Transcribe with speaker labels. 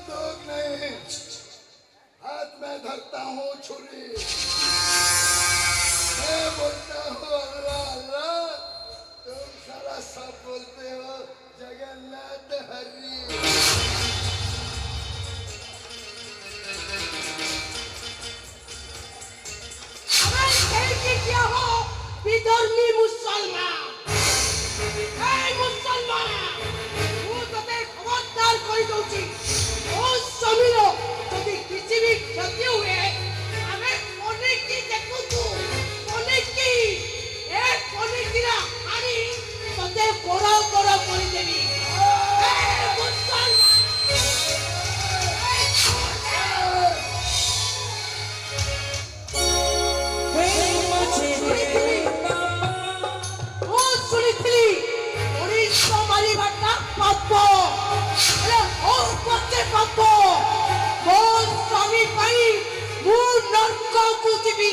Speaker 1: बंदूक नहीं, हाथ में धरता हूँ छुरी। मैं बोलता हूँ अल्लाह अल्लाह, तुम सारा सब बोलते हो जगन्नाथ हरि।
Speaker 2: क्या हो विधर्मी मुसलमान, मुसलमान खबरदार कर दूची जमीन यदि किसी भी क्षति हुए हमें कोने की देखू तू कोने की हानी तते कोरा कोरा कर देवी स्वामी पाई मु नरक को जीवी